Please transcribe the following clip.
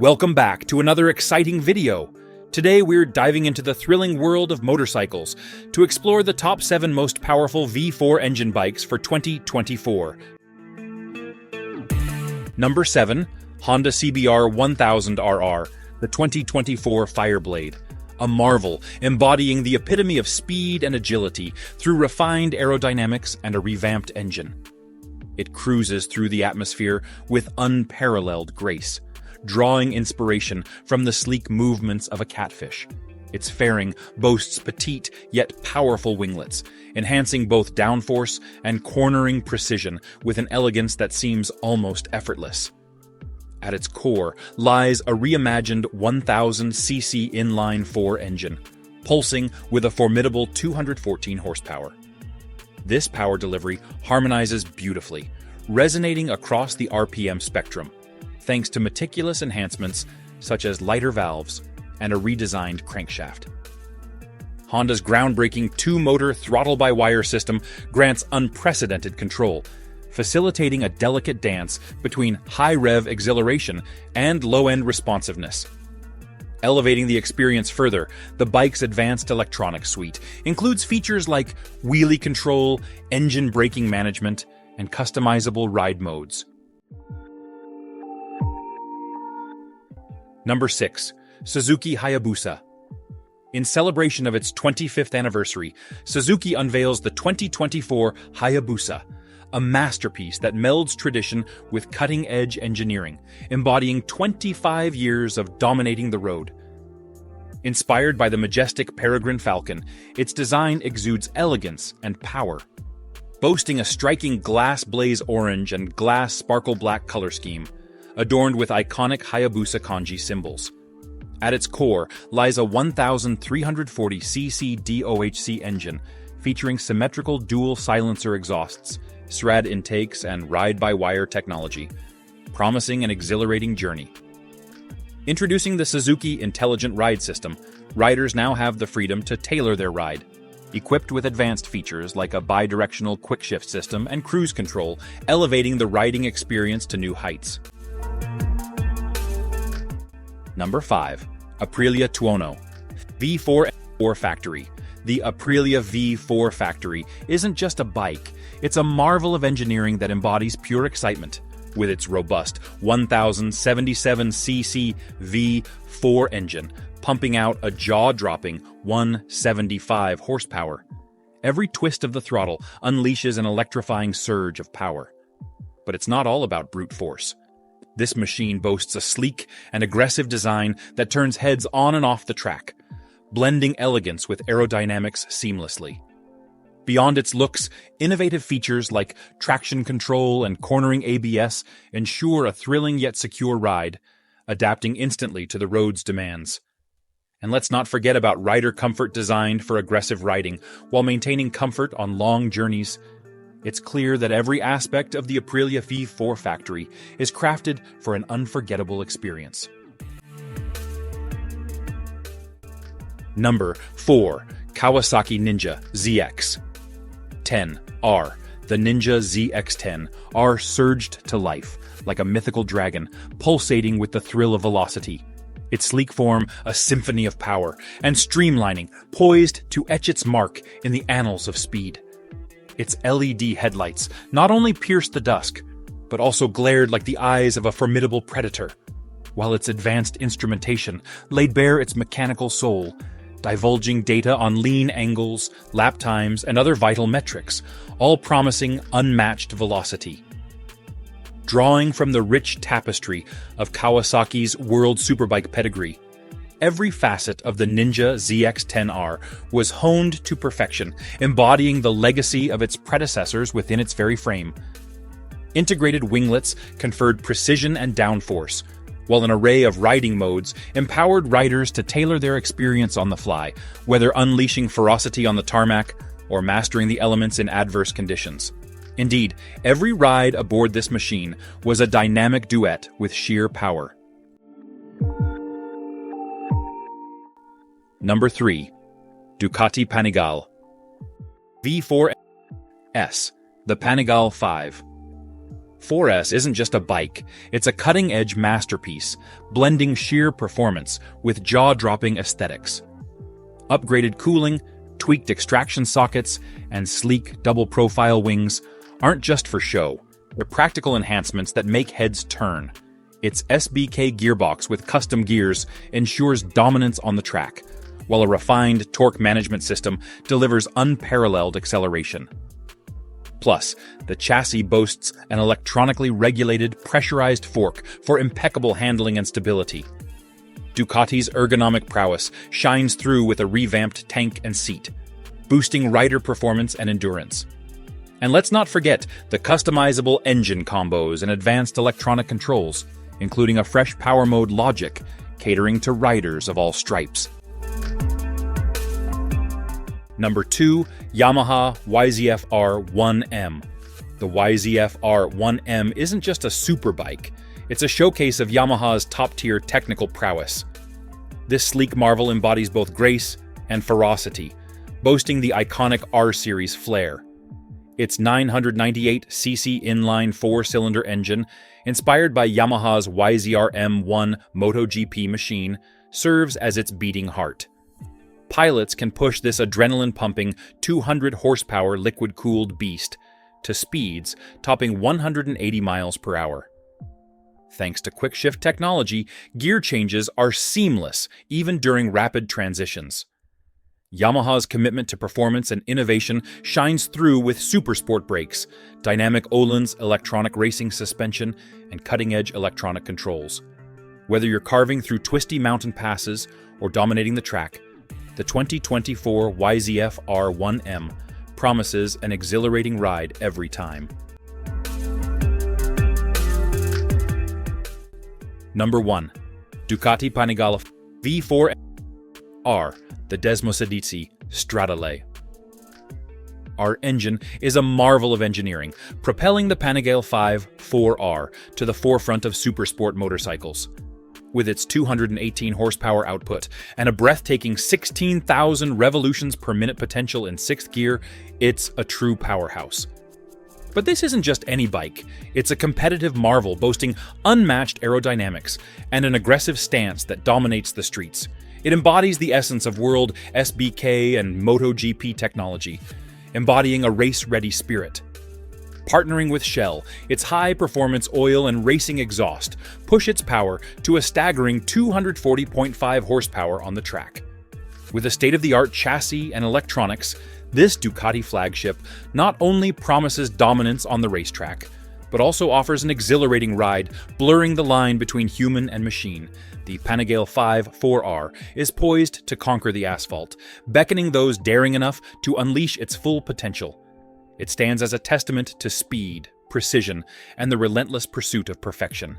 Welcome back to another exciting video. Today we're diving into the thrilling world of motorcycles to explore the top 7 most powerful V4 engine bikes for 2024. Number 7. Honda CBR 1000RR, the 2024 Fireblade. A marvel embodying the epitome of speed and agility through refined aerodynamics and a revamped engine. It cruises through the atmosphere with unparalleled grace, drawing inspiration from the sleek movements of a catfish. Its fairing boasts petite yet powerful winglets, enhancing both downforce and cornering precision with an elegance that seems almost effortless. At its core lies a reimagined 1000cc inline 4 engine, pulsing with a formidable 214 horsepower. This power delivery harmonizes beautifully, resonating across the RPM spectrum, thanks to meticulous enhancements such as lighter valves and a redesigned crankshaft. Honda's groundbreaking 2-motor throttle-by-wire system grants unprecedented control, facilitating a delicate dance between high-rev exhilaration and low-end responsiveness. Elevating the experience further, the bike's advanced electronics suite includes features like wheelie control, engine braking management, and customizable ride modes. Number 6. Suzuki Hayabusa. In celebration of its 25th anniversary, Suzuki unveils the 2024 Hayabusa, a masterpiece that melds tradition with cutting-edge engineering, embodying 25 years of dominating the road. Inspired by the majestic peregrine falcon, its design exudes elegance and power. Boasting a striking glass blaze orange and glass sparkle black color scheme, adorned with iconic Hayabusa kanji symbols. At its core lies a 1,340cc DOHC engine featuring symmetrical dual silencer exhausts, SRAD intakes, and ride-by-wire technology, promising an exhilarating journey. Introducing the Suzuki Intelligent Ride System, riders now have the freedom to tailor their ride. Equipped with advanced features like a bi-directional quick-shift system and cruise control, elevating the riding experience to new heights. Number 5. Aprilia Tuono V4 Factory. The Aprilia V4 Factory isn't just a bike, it's a marvel of engineering that embodies pure excitement. With its robust 1077cc V4 engine, pumping out a jaw-dropping 175 horsepower. Every twist of the throttle unleashes an electrifying surge of power. But it's not all about brute force. This machine boasts a sleek and aggressive design that turns heads on and off the track, blending elegance with aerodynamics seamlessly. Beyond its looks, innovative features like traction control and cornering ABS ensure a thrilling yet secure ride, adapting instantly to the road's demands. And let's not forget about rider comfort designed for aggressive riding while maintaining comfort on long journeys. It's clear that every aspect of the Aprilia V4 Factory is crafted for an unforgettable experience. Number 4. Kawasaki Ninja ZX-10R. The Ninja ZX-10R surged to life, like a mythical dragon, pulsating with the thrill of velocity. Its sleek form, a symphony of power, and streamlining, poised to etch its mark in the annals of speed. Its LED headlights not only pierced the dusk, but also glared like the eyes of a formidable predator, while its advanced instrumentation laid bare its mechanical soul, divulging data on lean angles, lap times, and other vital metrics, all promising unmatched velocity. Drawing from the rich tapestry of Kawasaki's World Superbike pedigree, every facet of the Ninja ZX-10R was honed to perfection, embodying the legacy of its predecessors within its very frame. Integrated winglets conferred precision and downforce, while an array of riding modes empowered riders to tailor their experience on the fly, whether unleashing ferocity on the tarmac or mastering the elements in adverse conditions. Indeed, every ride aboard this machine was a dynamic duet with sheer power. Number 3. Ducati Panigale V4S, the Panigale V. 4S isn't just a bike, it's a cutting-edge masterpiece, blending sheer performance with jaw-dropping aesthetics. Upgraded cooling, tweaked extraction sockets, and sleek double-profile wings aren't just for show. They're practical enhancements that make heads turn. Its SBK gearbox with custom gears ensures dominance on the track, while a refined torque management system delivers unparalleled acceleration. Plus, the chassis boasts an electronically regulated pressurized fork for impeccable handling and stability. Ducati's ergonomic prowess shines through with a revamped tank and seat, boosting rider performance and endurance. And let's not forget the customizable engine combos and advanced electronic controls, including a fresh power mode logic catering to riders of all stripes. Number 2, Yamaha YZF-R1M. The YZF-R1M isn't just a superbike, it's a showcase of Yamaha's top-tier technical prowess. This sleek marvel embodies both grace and ferocity, boasting the iconic R-Series flair. Its 998cc inline 4-cylinder engine, inspired by Yamaha's YZR-M1 MotoGP machine, serves as its beating heart. Pilots can push this adrenaline-pumping 200-horsepower liquid-cooled beast to speeds topping 180 miles per hour. Thanks to quick-shift technology, gear changes are seamless even during rapid transitions. Yamaha's commitment to performance and innovation shines through with supersport brakes, dynamic Öhlins electronic racing suspension, and cutting-edge electronic controls. Whether you're carving through twisty mountain passes or dominating the track, the 2024 YZF-R1M promises an exhilarating ride every time. Number 1. Ducati Panigale V4R, the Desmosedici Stradale. Our engine is a marvel of engineering, propelling the Panigale V4R to the forefront of supersport motorcycles. With its 218 horsepower output and a breathtaking 16,000 revolutions per minute potential in 6th gear, it's a true powerhouse. But this isn't just any bike. It's a competitive marvel boasting unmatched aerodynamics and an aggressive stance that dominates the streets. It embodies the essence of world SBK and MotoGP technology, embodying a race-ready spirit. Partnering with Shell, its high-performance oil and racing exhaust push its power to a staggering 240.5 horsepower on the track. With a state-of-the-art chassis and electronics, this Ducati flagship not only promises dominance on the racetrack, but also offers an exhilarating ride, blurring the line between human and machine. The Panigale V4R is poised to conquer the asphalt, beckoning those daring enough to unleash its full potential. It stands as a testament to speed, precision, and the relentless pursuit of perfection.